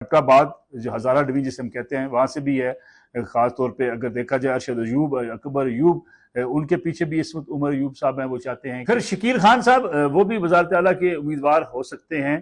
फैसलाबाद जो हजारा डिवीजन जिसे हम कहते हैं वहां से भी है। खास तौर पे अगर देखा जाए अरशद अयूब, अकबर अयूब, उनके पीछे भी इस वक्त उमर अयूब साहब हैं, वो चाहते हैं। फिर शकील खान साहब वो भी वजारत आला के उम्मीदवार हो सकते हैं।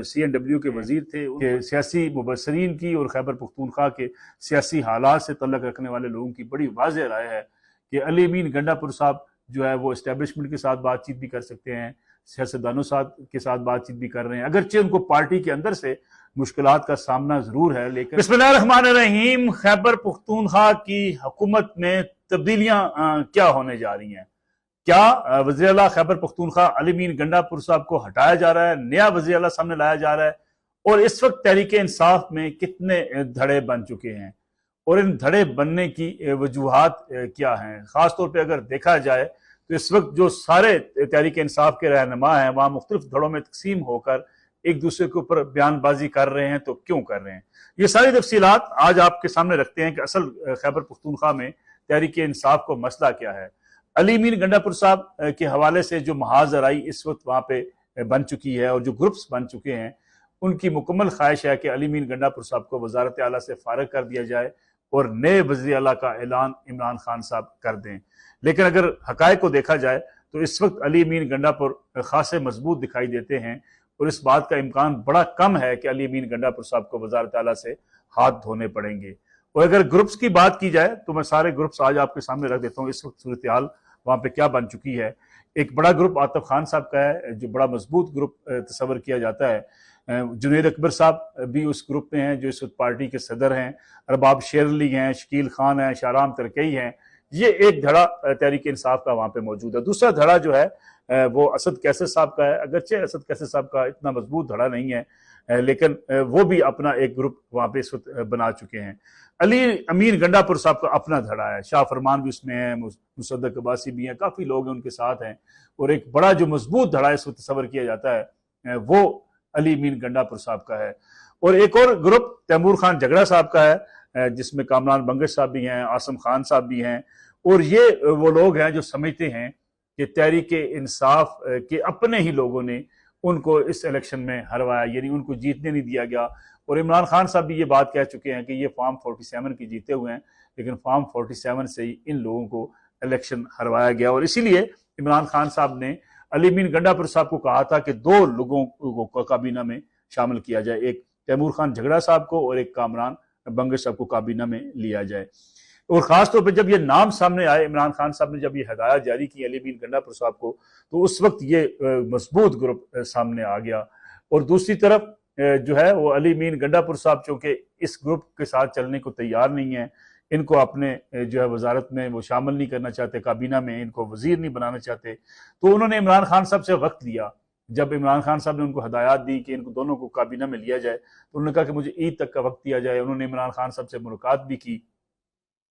CNW के वजीर थे। उनके सियासी मुबसरीन की और खैबर पख्तूनख्वा के सियासी हालात से तल्लक रखने वाले लोगों की बड़ी वाज़ेह राय है कि अली अमीन गंडापुर साहब जो है वो इस्टेब्लिशमेंट के साथ बातचीत भी कर सकते हैं, सियासतदानों साथ के साथ बातचीत भी कर रहे हैं, अगरचे उनको पार्टी के अंदर से मुश्किलात का सामना जरूर है। लेकिन बिस्मिल्लाहिर्रहमानिर्रहीम, खैबर पख्तूनख्वा की हुकूमत में तब्दीलियां क्या होने जा रही हैं? क्या वज़ीर आला खैबर पख्तूनख्वा अली अमीन गंडापुर साहब को हटाया जा रहा है, नया वज़ीर आला सामने लाया जा रहा है? और इस वक्त तहरीक इंसाफ में कितने धड़े बन चुके हैं और इन धड़े बनने की वजूहात क्या हैं? खासतौर पर अगर देखा जाए तो इस वक्त जो सारे तहरीक इंसाफ के रहनुमा हैं वहां मुख्तलिफ धड़ों में तकसीम होकर एक दूसरे के ऊपर बयानबाजी कर रहे हैं। तो क्यों कर रहे हैं? ये सारी तफसीलात आज आपके सामने रखते हैं कि असल खैबर पख्तूनख्वा में तहरीक इंसाफ को मसला क्या है। अली अमीन गंडापुर साहब के हवाले से जो महाजराई इस वक्त वहां पे बन चुकी है और जो ग्रुप्स बन चुके हैं, उनकी मुकम्मल ख्वाहिश है कि अली अमीन गंडापुर साहब को वजारत आला से फारग कर दिया जाए और नए वज़ीर आला का ऐलान इमरान खान साहब कर दें। लेकिन अगर हकायक को देखा जाए तो इस वक्त अली अमीन गंडापुर खासे मजबूत दिखाई देते हैं और इस बात का इम्कान बड़ा कम है कि अली अमीन गंडापुर साहब को वजारत आला से हाथ धोने पड़ेंगे। और अगर ग्रुप्स की बात की जाए तो मैं सारे ग्रुप्स आज आपके सामने रख देता हूँ इस वक्त सूरत हाल वहां पे क्या बन चुकी है। एक बड़ा ग्रुप आतिफ खान साहब का है जो बड़ा मजबूत ग्रुप तस्वर किया जाता है। जुनैद अकबर साहब भी उस ग्रुप में हैं जो इस वक्त पार्टी के सदर हैं। अरबाब शेर अली हैं, शकील खान हैं, शाहराम तरकई हैं। ये एक धड़ा तहरीक इंसाफ का वहां पे मौजूद है। दूसरा धड़ा जो है वो असद कैसर साहब का है। अगरचे असद कैसर साहब का इतना मजबूत धड़ा नहीं है, लेकिन वो भी अपना एक ग्रुप वहां पे इस वक्त बना चुके हैं। अली अमीन गंडापुर साहब का अपना धड़ा है, शाह फरमान भी उसमें है, मुसद्दक अब्बासी भी हैं, काफी लोग हैं उनके साथ हैं। और एक बड़ा जो मजबूत धड़ा इस वक्त तस्वर किया जाता है वो अली अमीन गंडापुर साहब का है। और एक और ग्रुप तैमूर खान झगड़ा साहब का है जिसमें कामरान बंगश साहब भी हैं, आसम खान साहब भी हैं। और ये वो लोग हैं जो समझते हैं कि तहरीक इंसाफ के अपने ही लोगों ने उनको इस इलेक्शन में हरवाया, यानी उनको जीतने नहीं दिया गया। और इमरान खान साहब भी ये बात कह चुके हैं कि ये फॉर्म 47 की जीते हुए हैं, लेकिन फॉर्म 47 से ही इन लोगों को इलेक्शन हरवाया गया। और इसीलिए इमरान खान साहब ने अली अमीन गंडापुर साहब को कहा था कि 2 लोगों को काबीना में शामिल किया जाए, एक तैमूर खान झगड़ा साहब को और एक कामरान बंगश साहब को काबीना में लिया जाए। और खासतौर पर जब ये नाम सामने आए, इमरान खान साहब ने जब ये हदायत जारी की अली अमीन गंडापुर साहब को, तो उस वक्त ये मजबूत ग्रुप सामने आ गया। और दूसरी तरफ जो है वो अली अमीन गंडापुर साहब चूंकि इस ग्रुप के साथ चलने को तैयार नहीं है, इनको अपने जो है वजारत में वो शामिल नहीं करना चाहते, काबीना में इनको वजीर नहीं बनाना चाहते, तो उन्होंने इमरान खान साहब से वक्त लिया। जब इमरान खान साहब ने उनको हदायत दी कि इनको दोनों को काबीना में लिया जाए, तो उन्होंने कहा कि मुझे ईद तक का वक्त दिया जाए। उन्होंने इमरान खान साहब से मुलाकात भी की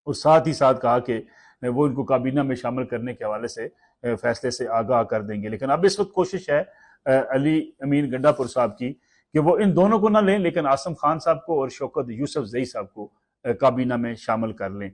और साथ ही साथ कहा कि वो इनको काबीना में शामिल करने के हवाले से फैसले से आगाह कर देंगे। लेकिन अब इस वक्त कोशिश है अली अमीन गंडापुर साहब की कि वो इन दोनों को ना लें, लेकिन आसम खान साहब को और शौकत यूसुफ जई साहब को काबीना में शामिल कर लें।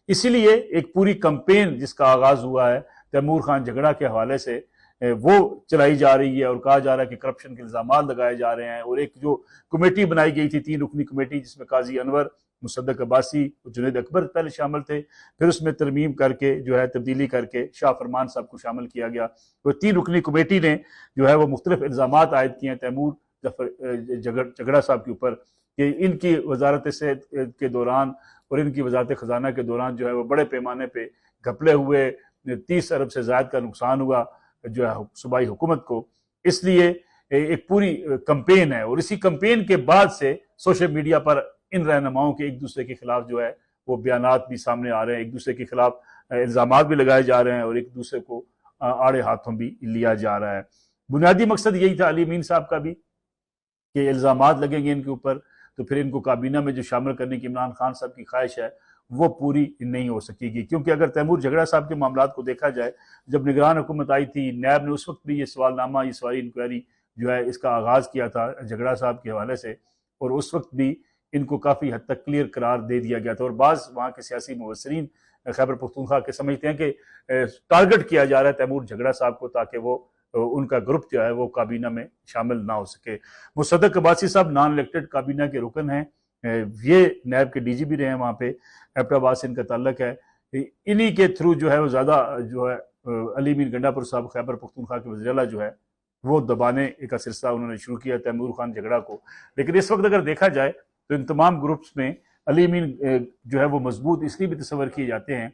इसीलिए एक पूरी कंपेन जिसका आगाज हुआ है तैमूर खान झगड़ा के हवाले से वो चलाई जा रही है और कहा जा रहा है कि करप्शन के इल्जाम लगाए जा रहे हैं। और एक जो कमेटी बनाई गई थी 3 रुकनी कमेटी जिसमें काजी अनवर, मुसद्दक अब्बासी, जुनैद अकबर पहले शामिल थे, फिर उसमें तरमीम करके जो है तब्दीली करके शाह फरमान साहब को शामिल किया गया। तो 3 रुकनी कमेटी ने जो है वो मुख्तलिफ इल्जाम आयद किए हैं तैमूर झगड़ा साहब के ऊपर कि इनकी वजारत सेहत के दौरान और इनकी वजारत खजाना के दौरान जो है वो बड़े पैमाने पे घपले हुए, 30 अरब से ज्यादा का नुकसान हुआ जो है सूबाई हुकूमत को। इसलिए एक पूरी कंपेन है और इसी कंपेन के बाद से सोशल मीडिया पर इन रहनुमाओं के एक दूसरे के खिलाफ जो है वो बयानात भी सामने आ रहे हैं, एक दूसरे के खिलाफ इल्जामात भी लगाए जा रहे हैं और एक दूसरे को आड़े हाथों भी लिया जा रहा है। बुनियादी मकसद यही था अली अमीन साहब का भी कि इल्जामात लगेंगे इनके ऊपर तो फिर इनको काबीना में जो शामिल करने की इमरान खान साहब की ख्वाहिश है वो पूरी नहीं हो सकेगी। क्योंकि अगर तैमूर झगड़ा साहब के मामला को देखा जाए, जब निगरान हुकूमत आई थी, नैब ने उस वक्त भी ये सवालनामा, ये सवारी इंक्वायरी जो है इसका आगाज किया था झगड़ा साहब के हवाले से, और उस वक्त भी इनको काफी हद तक क्लियर करार दे दिया गया था। और बाज वहाँ के सियासी मुबसरीन खैबर पख्तूनख्वा के समझते हैं कि टारगेट किया जा रहा है तैमूर झगड़ा साहब को ताकि वो उनका ग्रुप जो है वो काबीना में शामिल ना हो सके। मुसद्दक अब्बासी साहब नॉन इलेक्टेड काबीना के रुकन हैं, ये नैब के डीजीपी रहे हैं वहाँ पे, एबटाबाद से इनका ताल्लुक है। इन्हीं के थ्रू जो है वो ज़्यादा जो है अली मीर गंडापुर साहब खैबर पख्तूनख्वा के वज़ीर आला जो है वो दबाने का सिलसिला उन्होंने शुरू किया तैमूर खान झगड़ा को। लेकिन इस वक्त अगर देखा जाए तो इन तमाम ग्रुप्स में अली मीर जो है वो मजबूत इसलिए भी तस्वर किए जाते हैं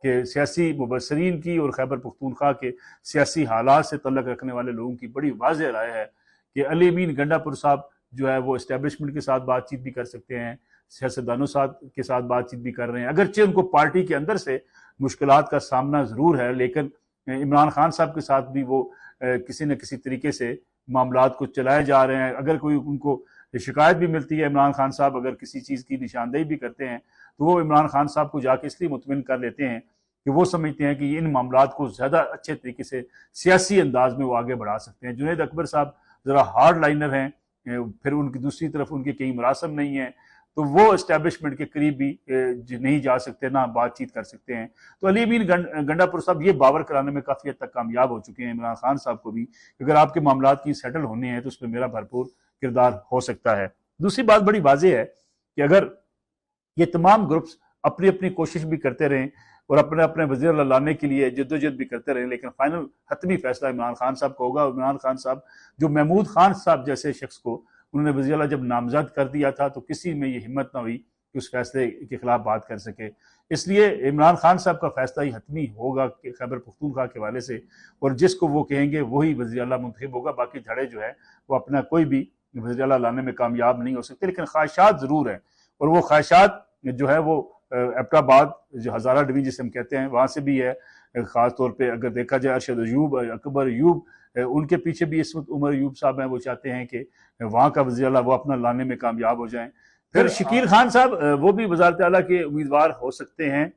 कि सियासी मुबसरीन की और खैबर पख्तूनख्वा के सियासी हालात से तल्लक रखने वाले लोगों की बड़ी वाज़ेह राय है कि अली मीर गंडापुर साहब जो है वो इस्टेब्लिशमेंट के साथ बातचीत भी कर सकते हैं, सियासतदानों के साथ बातचीत भी कर रहे हैं। अगरचे उनको पार्टी के अंदर से मुश्किलात का सामना ज़रूर है, लेकिन इमरान खान साहब के साथ भी वो किसी न किसी तरीके से मामलात को चलाए जा रहे हैं। अगर कोई उनको शिकायत भी मिलती है, इमरान खान साहब अगर किसी चीज़ की निशानदेही भी करते हैं तो वो इमरान खान साहब को जाके इसलिए मुतमिन कर लेते हैं कि वो समझते हैं कि इन मामलात को ज़्यादा अच्छे तरीके से सियासी अंदाज में वो आगे बढ़ा सकते हैं। जुनैद अकबर साहब ज़रा हार्ड लाइनर हैं, फिर उनकी दूसरी तरफ उनके कई मरासम नहीं है, तो वो इस्टेब्लिशमेंट के करीब भी नहीं जा सकते, ना बातचीत कर सकते हैं। तो अली मीर गंडापुर साहब ये बावर कराने में काफ़ी हद तक कामयाब हो चुके हैं इमरान खान साहब को भी, अगर आपके मामलात की सेटल होने हैं तो उसमें मेरा भरपूर किरदार हो सकता है। दूसरी बात बड़ी वाज़ेह है कि अगर ये तमाम ग्रुप्स अपनी अपनी कोशिश भी करते रहें और अपने अपने वज़ीर लाने के लिए जद्दोजहद भी करते रहें, लेकिन फाइनल हतमी फैसला इमरान खान साहब का होगा। इमरान खान साहब जो महमूद खान साहब जैसे शख्स को उन्होंने वज़ीर आला जब नामजद कर दिया था तो किसी में ये हिम्मत ना हुई कि उस फैसले के खिलाफ बात कर सके। इसलिए इमरान खान साहब का फैसला ही हतमी होगा कि खैबर पख्तूनख्वा के हवाले से, और जिसको वो कहेंगे वही वज़ीर आला मुंतखब होगा। बाकी धड़े जो है वो अपना कोई भी वज़ीर आला लाने में कामयाब नहीं हो सकते, लेकिन ख्वाहिशात ज़रूर हैं, और वो ख्वाहिशात जो है वो एबटाबाद जो हज़ारा डिवीजन जिसे हम कहते हैं वहाँ से भी है। ख़ास तौर पे अगर देखा जाए अरशद अयूब, अकबर अयूब, उनके पीछे भी इस वक्त उमर अयूब साहब हैं, वो चाहते हैं कि वहाँ का वज़ीर आला वो अपना लाने में कामयाब हो जाएं। फिर शकील खान साहब वो भी वज़ारत आला के उम्मीदवार हो सकते हैं,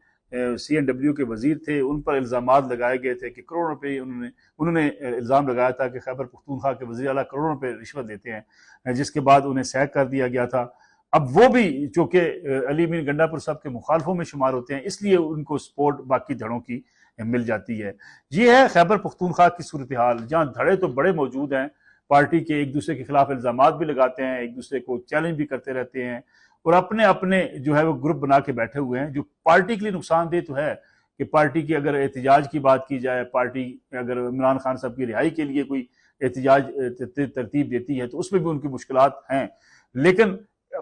CNW के वज़ीर थे, उन पर इल्ज़ामात लगाए गए थे कि करोड़ों रुपये उन्होंने इल्ज़ाम लगाया था कि खैबर पख्तूनख्वा के वज़ीर आला करोड़ों रुपये रिश्वत देते हैं, जिसके बाद उन्हें सैक कर दिया गया था। अब वो भी चूँकि अली मीर गंडापुर साहब के मुखालफों में शुमार होते हैं, इसलिए उनको सपोर्ट बाकी धड़ों की मिल जाती है। ये है खैबर पख्तूनख्वा की सूरत हाल, जहाँ धड़े तो बड़े मौजूद हैं, पार्टी के एक दूसरे के खिलाफ इल्ज़ामात भी लगाते हैं, एक दूसरे को चैलेंज भी करते रहते हैं, और अपने अपने जो है वो ग्रुप बना के बैठे हुए हैं, जो पार्टी के लिए नुकसानदेह तो है कि पार्टी की अगर एहतजाज की बात की जाए, पार्टी अगर इमरान खान साहब की रिहाई के लिए कोई एहतजाज तरतीब देती है तो उसमें भी उनकी मुश्किलात हैं, लेकिन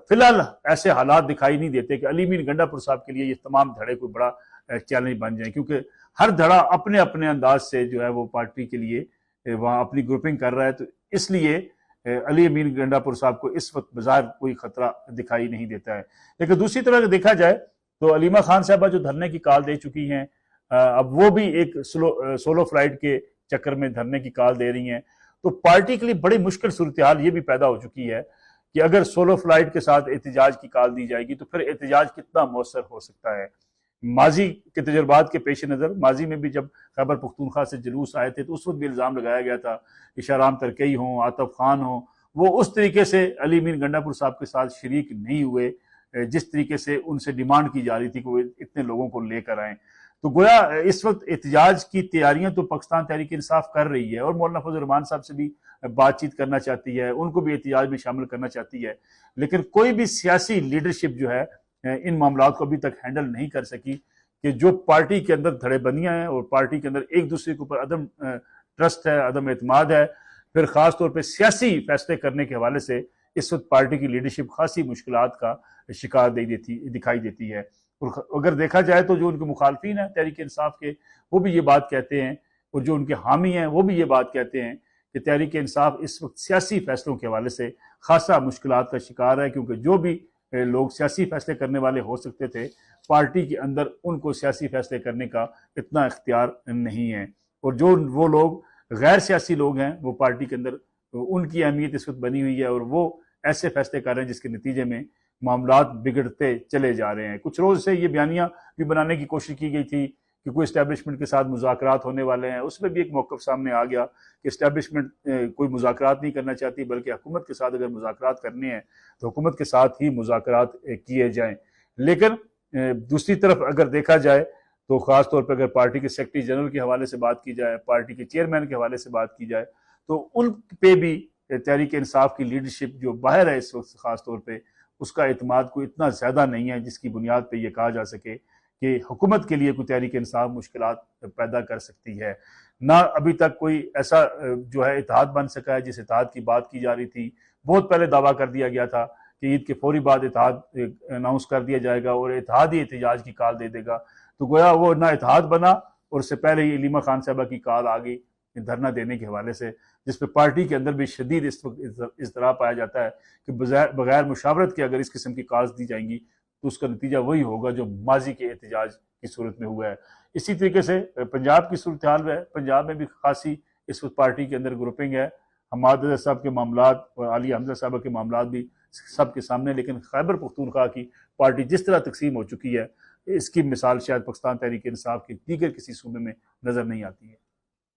फिलहाल ऐसे हालात दिखाई नहीं देते कि अली मीर गंडापुर साहब के लिए ये तमाम धड़े कोई बड़ा चैलेंज बन जाए, क्योंकि हर धड़ा अपने अपने अंदाज से जो है वो पार्टी के लिए वहाँ अपनी ग्रुपिंग कर रहा है। तो इसलिए अली मीर गंडापुर साहब को इस वक्त बाजार कोई खतरा दिखाई नहीं देता है। लेकिन दूसरी तरफ देखा जाए तो अलीमा खान साहबा जो धरने की कॉल दे चुकी हैं, अब वो भी एक सोलो फ्लाइट के चक्कर में धरने की कॉल दे रही हैं, तो पार्टी के लिए बड़ी मुश्किल सूरत हाल ये भी पैदा हो चुकी है कि अगर सोलो फ्लाइट के साथ एहतजाज की कॉल दी जाएगी तो फिर एहतजाज कितना मौसर हो सकता है। माजी के तजुर्बात के पेश नज़र, माजी में भी जब खैबर पख्तूनख्वा से जुलूस आए थे तो उस वक्त भी इल्ज़ाम लगाया गया था कि शाहराम तरकई हों, आतफ खान हों, वो उस तरीके से अली मीर गंडापुर साहब के साथ शरीक नहीं हुए जिस तरीके से उनसे डिमांड की जा रही थी कि वो इतने लोगों को लेकर आएँ। तो गोया इस वक्त एहतजाज की तैयारियां तो पाकिस्तान तहरीक इंसाफ कर रही है और मौलाना फजल रहमान साहब से भी बातचीत करना चाहती है, उनको भी एहतजाज में शामिल करना चाहती है, लेकिन कोई भी सियासी लीडरशिप जो है इन मामलात को अभी तक हैंडल नहीं कर सकी कि जो पार्टी के अंदर धड़ेबंदियां हैं और पार्टी के अंदर एक दूसरे के ऊपर अदम ट्रस्ट है, अदम एतमाद है, फिर खास तौर पर सियासी फैसले करने के हवाले से इस वक्त पार्टी की लीडरशिप खासी मुश्किलात का शिकार दिखाई देती है। और अगर देखा जाए तो जो उनके मुखालफिन हैं तहरीक इंसाफ के, वो भी ये बात कहते हैं, और जो उनके हामी हैं वो भी ये बात कहते हैं कि तहरीक इंसाफ इस वक्त सियासी फैसलों के हवाले से खासा मुश्किलात का शिकार है, क्योंकि जो भी लोग सियासी फैसले करने वाले हो सकते थे, पार्टी के अंदर उनको सियासी फैसले करने का इतना इख्तियार नहीं है, और जो वो लोग गैर सियासी लोग हैं वो पार्टी के अंदर उनकी अहमियत इस वक्त बनी हुई है, और वो ऐसे फैसले कर रहे हैं जिसके नतीजे में मामलात बिगड़ते चले जा रहे हैं। कुछ रोज से ये बयानियां भी बनाने की कोशिश की गई थी कि कोई इस्टेब्लिशमेंट के साथ मुज़ाकरात होने वाले हैं, उसमें भी एक मौक़िफ़ सामने आ गया कि इस्टेब्लिशमेंट कोई मुज़ाकरात नहीं करना चाहती, बल्कि हुकूमत के साथ अगर मुज़ाकरात करने हैं तो हुकूमत के साथ ही मुज़ाकरात किए जाएँ। लेकिन दूसरी तरफ अगर देखा जाए तो ख़ास तौर पर अगर पार्टी के सेक्रेटरी जनरल के हवाले से बात की जाए, पार्टी के चेयरमैन के हवाले से बात की जाए, तो उन पे भी तहरीक इंसाफ की लीडरशिप जो बाहर है इस वक्त ख़ास तौर पर, उसका एतमाद कोई इतना ज़्यादा नहीं है जिसकी बुनियाद पर यह कहा जा सके कि हुकूमत के लिए कोई तहरीक इंसाफ मुश्किलात पैदा कर सकती है। ना अभी तक कोई ऐसा जो है इत्तेहाद बन सका है जिस इत्तेहाद की बात की जा रही थी। बहुत पहले दावा कर दिया गया था कि ईद के फौरी बाद इत्तेहाद अनाउंस कर दिया जाएगा और इत्तेहाद ही एहतजाज की कॉल दे देगा, तो गोया वो ना इत्तेहाद बना और उससे पहले ही इलीमा खान साहबा की कॉल आ गई धरना देने के हवाले से, जिसपे पार्टी के अंदर भी शदीद इस वक्त इज़्तिराब पाया जाता है कि बगैर मुशावरत के अगर इस किस्म की कॉल्स दी जाएंगी तो उसका नतीजा वही होगा जो माजी के एहतजाज की सूरत में हुआ है। इसी तरीके से पंजाब की सूरत हाल है, पंजाब में भी खासी इस वक्त पार्टी के अंदर ग्रुपिंग है। हमाद साहब के मामलात और आलिया हमजा साहब के मामलात भी सबके सामने, लेकिन खैबर पख्तूनख्वा की पार्टी जिस तरह तकसीम हो चुकी है, इसकी मिसाल शायद पाकिस्तान तहरीक इंसाफ के दीगर किसी सूबे में नजर नहीं आती है।